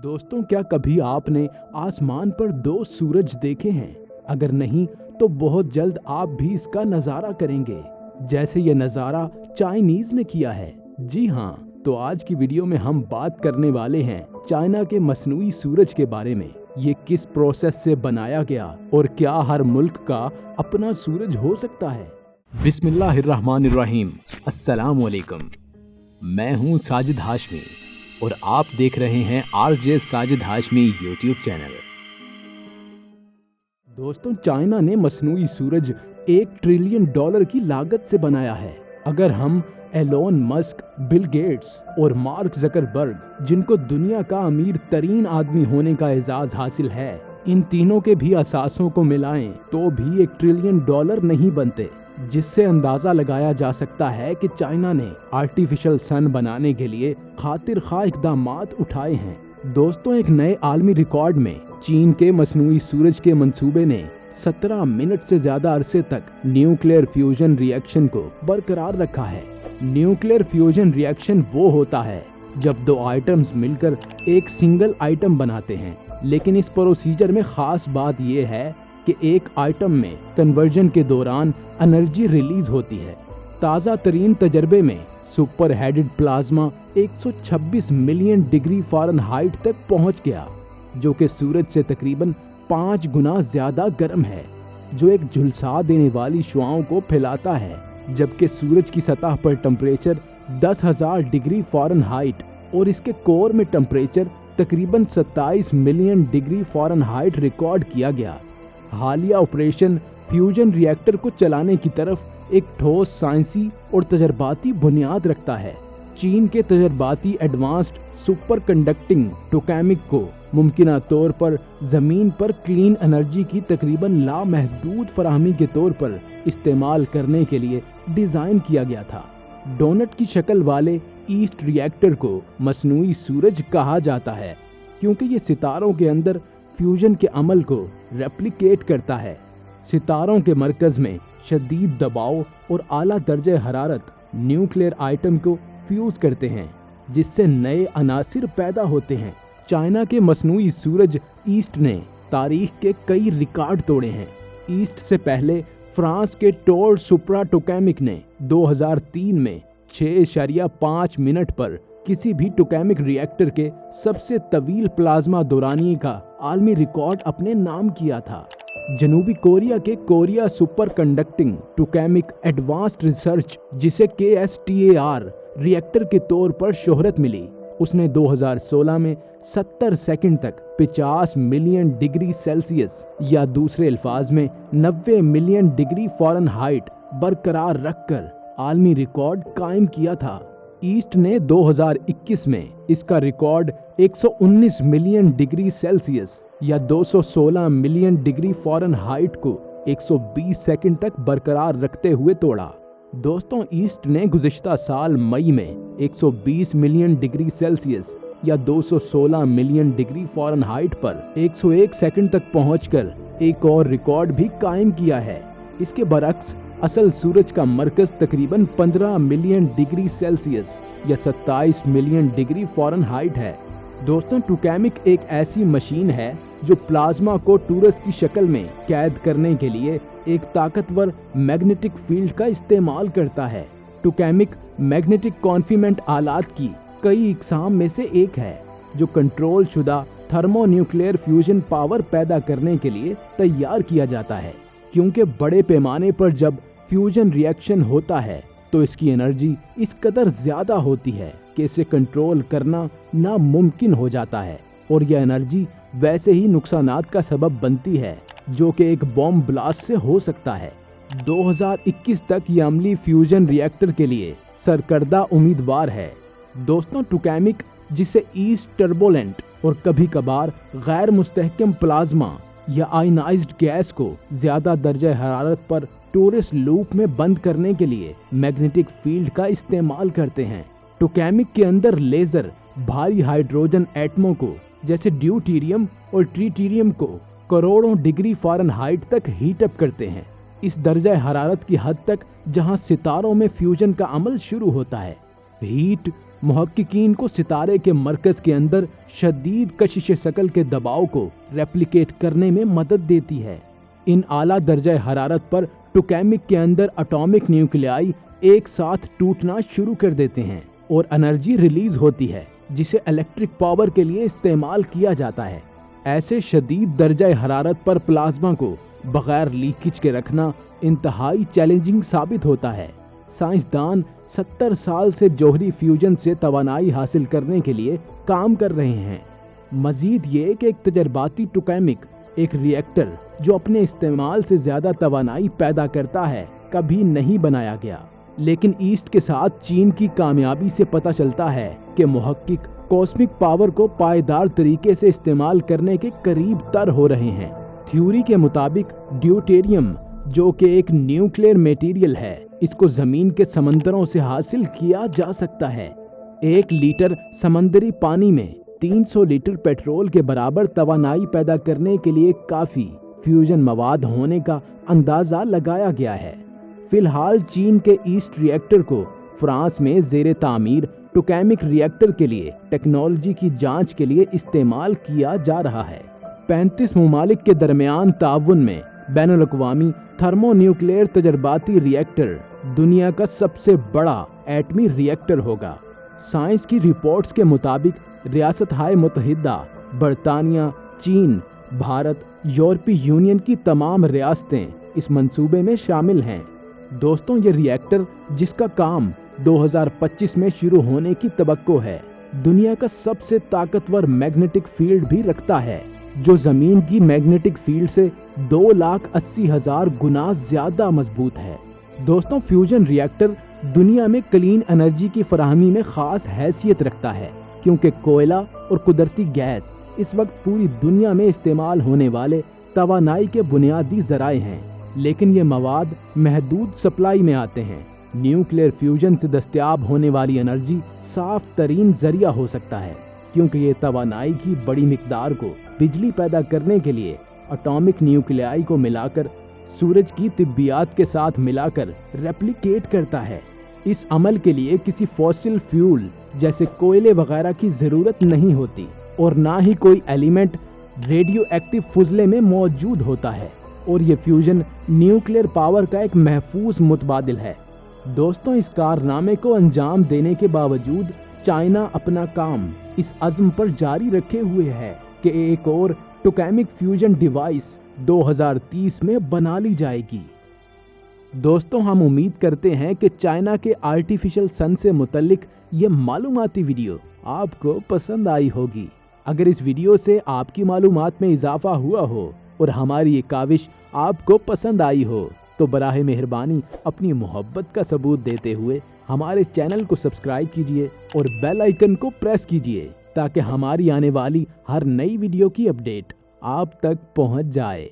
दोस्तों, क्या कभी आपने आसमान पर दो सूरज देखे हैं? अगर नहीं तो बहुत जल्द आप भी इसका नज़ारा करेंगे, जैसे ये नज़ारा चाइनीज ने किया है। जी हाँ, तो आज की वीडियो में हम बात करने वाले हैं चाइना के मसनूई सूरज के बारे में। ये किस प्रोसेस से बनाया गया और क्या हर मुल्क का अपना सूरज हो सकता है? बिस्मिल्लाहिर्रहमानिर्रहीम। अस्सलाम वालेकुम। मैं हूँ साजिद हाशमी और आप देख रहे हैं RJ Sajid Hashmi YouTube channel. दोस्तों, चाइना ने मसनूई सूरज $1 ट्रिलियन की लागत से बनाया है। अगर हम एलोन मस्क, बिल गेट्स और मार्क जकरबर्ग, जिनको दुनिया का अमीर तरीन आदमी होने का एजाज हासिल है, इन तीनों के भी असासों को मिलाएं तो भी $1 ट्रिलियन नहीं बनते, जिससे अंदाजा लगाया जा सकता है कि चाइना ने आर्टिफिशियल सन बनाने के लिए खातिर खा इकदामात उठाए हैं। दोस्तों, एक नए आलमी रिकॉर्ड में चीन के मसनूई सूरज के मंसूबे ने 17 मिनट से ज्यादा अरसे तक न्यूक्लियर फ्यूजन रिएक्शन को बरकरार रखा है। न्यूक्लियर फ्यूजन रिएक्शन वो होता है जब दो आइटम्स मिलकर एक सिंगल आइटम बनाते हैं, लेकिन इस प्रोसीजर में खास बात यह है कि एक आइटम में कन्वर्जन के दौरान एनर्जी रिलीज होती है। ताज़ा तरीन तजर्बे में super headed plasma 126 million degree Fahrenheit तक पहुंच गया, जो कि सूरज से तकरीबन 5 गुना ज्यादा गर्म है, जो एक झुलसा देने वाली शुआओं को फैलाता है। जबकि सूरज की सतह पर टेम्परेचर 10,000 डिग्री फ़ारेनहाइट और इसके कोर में टेम्परेचर तकरीबन 27 मिलियन डिग्री फ़ारेनहाइट रिकॉर्ड किया गया। हालिया ऑपरेशन फ्यूजन रिएक्टर को चलाने की तरफ एक ठोस साइंसी और तजर्बाती बुनियाद रखता है। चीन के तजर्बाती एडवांस्ड सुपर कंडक्टिंग टोकैमिक को मुमकिना तौर पर जमीन पर क्लीन एनर्जी की तकरीबन लामहदूद फराहमी के तौर पर इस्तेमाल करने के लिए डिजाइन किया गया था। डोनट की शक्ल वाले ईस्ट रिएक्टर को मसनूई सूरज कहा जाता है, क्योंकि ये सितारों के अंदर फ्यूजन के अमल को रेप्लिकेट करता है। सितारों के मरकज में शदीद दबाव और आला दर्जे हरारत न्यूक्लियर आइटम को फ्यूज करते हैं, जिससे नए अनासिर पैदा होते हैं। चाइना के मसनूई सूरज ईस्ट ने तारीख के कई रिकॉर्ड तोड़े हैं। ईस्ट से पहले फ्रांस के टोर सुप्रा टोकैमिक ने 2003 में 6.5 मिनट पर किसी भी टोकैमिक रिएक्टर के सबसे तवील प्लाज्मा दौरानिये का आलमी रिकॉर्ड अपने नाम किया था। जनूबी कोरिया के Korea Superconducting Tokamak Advanced Research, जिसे KSTAR रिएक्टर के तौर पर शोहरत मिली, उसने 2016 में 70 सेकंड तक 50 मिलियन डिग्री सेल्सियस या दूसरे अल्फाज में 90 मिलियन डिग्री फ़ारेनहाइट बरकरार रखकर आलमी रिकॉर्ड कायम किया था। ईस्ट ने 2021 में इसका रिकॉर्ड 119 मिलियन डिग्री सेल्सियस या 216 मिलियन डिग्री फ़ारेनहाइट को 120 सेकंड तक बरकरार रखते हुए तोड़ा। दोस्तों, ईस्ट ने गुज़िश्ता साल मई में 120 मिलियन डिग्री सेल्सियस या 216 मिलियन डिग्री फ़ारेनहाइट पर 101 सेकंड तक पहुंचकर एक और रिकॉर्ड भी कायम किया है। इसके बरक्स असल सूरज का मरकज तकरीबन 15 मिलियन डिग्री सेल्सियस या 27 मिलियन डिग्री फ़ारेनहाइट है। दोस्तों, टोकैमिक एक ऐसी मशीन है जो प्लाज्मा को टूरस की शक्ल में कैद करने के लिए एक ताकतवर मैग्नेटिक फील्ड का इस्तेमाल करता है। टोकैमिक मैग्नेटिक कॉन्फिनेंट आलात की कई इकसाम में से एक है, जो कंट्रोल शुदा थर्मोन्यूक्लियर फ्यूजन पावर पैदा करने के लिए तैयार किया जाता है। क्योंकि बड़े पैमाने पर जब फ्यूजन रिएक्शन होता है तो इसकी एनर्जी इस कदर ज्यादा होती है कि इसे कंट्रोल करना नामुमकिन हो जाता है, और यह एनर्जी वैसे ही नुकसानात का सबब बनती है, जो कि एक बॉम्ब ब्लास्ट से हो सकता है। 2021 तक ये अमली फ्यूजन रिएक्टर के लिए सरकर्दा उम्मीदवार है। दोस्तों, टोकैमिक, जिसे ईस्ट टर्बुलेंट और कभी कभार गैर मुस्तहकम प्लाज्मा या आयनाइज्ड गैस को ज्यादा दर्जे हरारत पर टोरस लूप में बंद करने के लिए मैग्नेटिक फील्ड का इस्तेमाल करते हैं। टोकैमिक के अंदर लेजर भारी हाइड्रोजन एटमों को, जैसे ड्यूटीरियम और ट्रिटिरियम को, करोड़ों डिग्री फ़ारेनहाइट तक हीट अप करते हैं, इस दर्जा हरारत की हद तक जहां सितारों में फ्यूजन का अमल शुरू होता है। हीट محققین کو ستارے کے مرکز کے اندر شدید کشش شکل کے دباؤ کو ریپلیکیٹ کرنے میں مدد دیتی ہے۔ ان اعلیٰ درجہ حرارت پر ٹوکیمک کے اندر اٹامک نیوکلیائی ایک ساتھ ٹوٹنا شروع کر دیتے ہیں اور انرجی ریلیز ہوتی ہے جسے الیکٹرک پاور کے لیے استعمال کیا جاتا ہے۔ ایسے شدید درجہ حرارت پر پلازما کو بغیر لیکیج کے رکھنا انتہائی چیلنجنگ ثابت ہوتا ہے۔ سائنسدان 70 سال سے جوہری فیوژن سے توانائی حاصل کرنے کے لیے کام کر رہے ہیں۔ مزید یہ کہ ایک تجرباتی ٹوکیمک، ایک ری ایکٹر جو اپنے استعمال سے زیادہ توانائی پیدا کرتا ہے، کبھی نہیں بنایا گیا۔ لیکن ایسٹ کے ساتھ چین کی کامیابی سے پتہ چلتا ہے کہ محقق کاسمک پاور کو پائیدار طریقے سے استعمال کرنے کے قریب تر ہو رہے ہیں۔ تھیوری کے مطابق ڈیوٹیریم، جو کہ ایک نیوکلیئر میٹیریل ہے، اس کو زمین کے سمندروں سے حاصل کیا جا سکتا ہے۔ 1 لیٹر سمندری پانی میں 300 لیٹر پیٹرول کے برابر توانائی پیدا کرنے کے لیے کافی فیوژن مواد ہونے کا اندازہ لگایا گیا ہے۔ فی الحال چین کے ایسٹ ری ایکٹر کو فرانس میں زیر تعمیر ٹوکیمک ری ایکٹر کے لیے ٹیکنالوجی کی جانچ کے لیے استعمال کیا جا رہا ہے۔ 35 ممالک کے درمیان تعاون میں بین الاقوامی تھرمو نیوکلیئر تجرباتی ری ایکٹر دنیا کا سب سے بڑا ایٹمی ری ایکٹر ہوگا۔ سائنس کی رپورٹس کے مطابق ریاستہائے متحدہ، برطانیہ، چین، بھارت، یورپی یونین کی تمام ریاستیں اس منصوبے میں شامل ہیں۔ دوستوں، یہ ری ایکٹر جس کا کام 2025 میں شروع ہونے کی توقع ہے، دنیا کا سب سے طاقتور میگنیٹک فیلڈ بھی رکھتا ہے، جو زمین کی میگنیٹک فیلڈ سے 2,80,000 گنا زیادہ مضبوط ہے۔ دوستوں، فیوژن ری ایکٹر دنیا میں کلین انرجی کی فراہمی میں خاص حیثیت رکھتا ہے، کیونکہ کوئلہ اور قدرتی گیس اس وقت پوری دنیا میں استعمال ہونے والے توانائی کے بنیادی ذرائع ہیں، لیکن یہ مواد محدود سپلائی میں آتے ہیں۔ نیوکلیئر فیوژن سے دستیاب ہونے والی انرجی صاف ترین ذریعہ ہو سکتا ہے، کیونکہ یہ توانائی کی بڑی مقدار کو بجلی پیدا کرنے کے لیے اٹامک نیوکلیائی کو ملا کر سورج کی طبیعت کے ساتھ ملا کر ریپلیکیٹ کرتا ہے۔ اس عمل کے لیے کسی فوسل فیول جیسے کوئلے وغیرہ کی ضرورت نہیں ہوتی، اور نہ ہی کوئی ایلیمنٹ ریڈیو ایکٹیو فضلے میں موجود ہوتا ہے، اور یہ فیوژن نیوکلیئر پاور کا ایک محفوظ متبادل ہے۔ دوستوں، اس کارنامے کو انجام دینے کے باوجود چائنا اپنا کام اس عزم پر جاری رکھے ہوئے ہے کہ ایک اور ٹوکیمک فیوژن ڈیوائس 2030 میں بنا لی جائے گی۔ دوستوں، ہم امید کرتے ہیں کہ چائنا کے آرٹیفیشل سن سے متعلق یہ معلوماتی ویڈیو آپ کو پسند آئی ہوگی۔ اگر اس ویڈیو سے آپ کی معلومات میں اضافہ ہوا ہو اور ہماری یہ کاوش آپ کو پسند آئی ہو تو براہ مہربانی اپنی محبت کا ثبوت دیتے ہوئے ہمارے چینل کو سبسکرائب کیجیے اور بیل آئیکن کو پریس کیجیے تاکہ ہماری آنے والی ہر نئی ویڈیو کی اپڈیٹ آپ تک پہنچ جائے۔